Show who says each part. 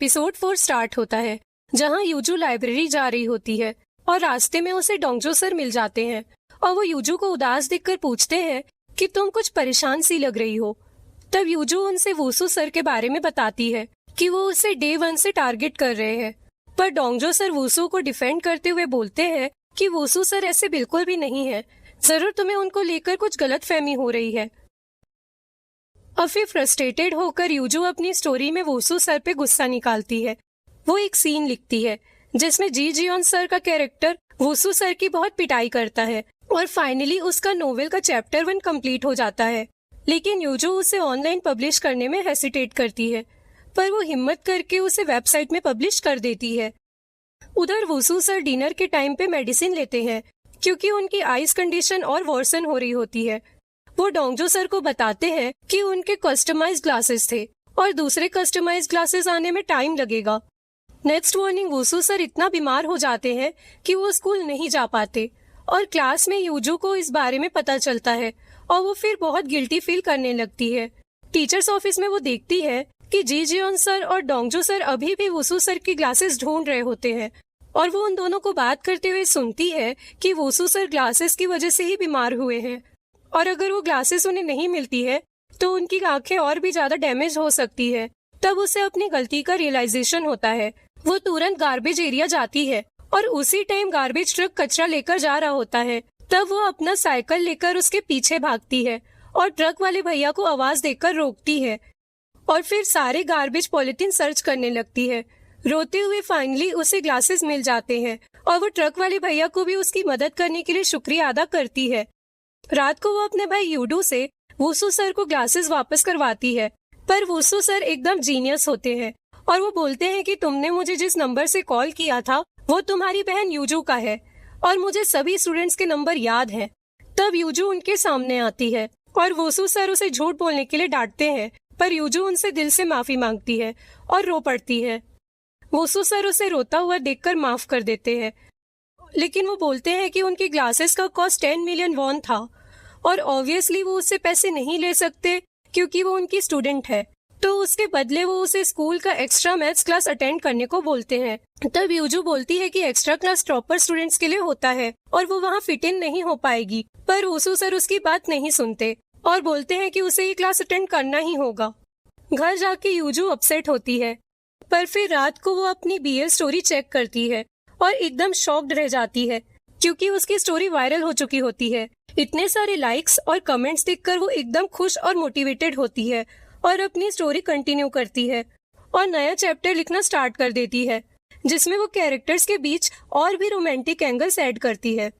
Speaker 1: Episode 4 start होता है, जहां यूजू लाइब्रेरी जा रही होती है और रास्ते में उसे डोंगजो सर मिल जाते हैं और वो यूजू को उदास देखकर पूछते हैं कि तुम कुछ परेशान सी लग रही हो। तब यूजू उनसे वूसू सर के बारे में बताती है कि वो उसे डे 1 से टारगेट कर रहे हैं, पर डोंगजो सर वूसू को डिफेंड करते हुए बोलते हैं कि वूसू सर ऐसे बिल्कुल भी नहीं है, जरूर तुम्हें उनको लेकर कुछ गलतफहमी हो रही है। अब फिर फ्रस्ट्रेटेड होकर यूजू अपनी स्टोरी में वूसू सर पे गुस्सा निकालती है। वो एक सीन लिखती है जिसमें जी जियोन सर का कैरेक्टर वूसू सर की बहुत पिटाई करता है और फाइनली उसका नोवेल का चैप्टर 1 कंप्लीट हो जाता है। लेकिन यूजू उसे ऑनलाइन पब्लिश करने में हेसिटेट करती है, पर वो हिम्मत करके उसे वेबसाइट में पब्लिश कर देती है। उधर वूसू सर डिनर के टाइम पे मेडिसिन लेते हैं क्योंकि उनकी आइज कंडीशन और वर्सन हो रही होती है। वो डोंगजो सर को बताते हैं कि उनके कस्टमाइज्ड ग्लासेस थे और दूसरे कस्टमाइज्ड ग्लासेस आने में टाइम लगेगा। नेक्स्ट मॉर्निंग वूसू सर इतना बीमार हो जाते हैं कि वो स्कूल नहीं जा पाते और क्लास में यूजू को इस बारे में पता चलता है और वो फिर बहुत गिल्टी फील करने लगती है। टीचर्स ऑफिस में वो देखती है कि जी जियोन सर और डोंगजो सर अभी भी वूसू सर की ग्लासेस ढूंढ रहे होते हैं और वो उन दोनों को बात करते हुए सुनती है कि वूसू सर ग्लासेस की वजह से ही बीमार हुए हैं और अगर वो ग्लासेस उन्हें नहीं मिलती है तो उनकी आंखें और भी ज्यादा डैमेज हो सकती है। तब उसे अपनी गलती का रियलाइजेशन होता है। वो तुरंत गार्बेज एरिया जाती है और उसी टाइम गार्बेज ट्रक कचरा लेकर जा रहा होता है। तब वो अपना साइकिल लेकर उसके पीछे भागती है और ट्रक वाले भैया को आवाज देकर रोकती है और फिर सारे गार्बेज पॉलिथीन सर्च करने लगती है। रोते हुए फाइनली उसे ग्लासेस मिल जाते हैं और वो ट्रक वाले भैया को भी उसकी मदद करने के लिए शुक्रिया अदा करती है। रात को वो अपने भाई यूडू से वूसू सर को ग्लासेस वापस करवाती है, पर वूसू सर एकदम जीनियस होते हैं और वो बोलते हैं कि तुमने मुझे जिस नंबर से कॉल किया था वो तुम्हारी बहन यूजू का है और मुझे सभी स्टूडेंट्स के नंबर याद हैं। तब यूजू उनके सामने आती है और वूसू सर उसे झूठ बोलने के लिए डांटते हैं, पर यूजू उनसे दिल से माफी मांगती है और रो पड़ती है। वूसू सर उसे रोता हुआ देखकर माफ कर देते हैं, लेकिन वो बोलते हैं कि उनकी ग्लासेस का कॉस्ट 10 मिलियन वॉन था और ऑब्वियसली वो उससे पैसे नहीं ले सकते क्योंकि वो उनकी स्टूडेंट है। तो उसके बदले वो उसे स्कूल का एक्स्ट्रा मैथ्स क्लास अटेंड करने को बोलते हैं। तब यूजू बोलती है कि एक्स्ट्रा क्लास टॉपर स्टूडेंट्स के लिए होता है और वो वहाँ फिट इन नहीं हो पाएगी, पर वूसू सर उसकी बात नहीं सुनते और बोलते हैं कि उसे ये क्लास अटेंड करना ही होगा। घर जाके यूजू अपसेट होती है, पर फिर रात को वो अपनी BL स्टोरी चेक करती है और एकदम शॉक्ड रह जाती है क्योंकि उसकी स्टोरी वायरल हो चुकी होती है। इतने सारे लाइक्स और कमेंट्स देखकर वो एकदम खुश और मोटिवेटेड होती है और अपनी स्टोरी कंटिन्यू करती है और नया चैप्टर लिखना स्टार्ट कर देती है जिसमें वो कैरेक्टर्स के बीच और भी रोमांटिक एंगल्स ऐड करती है।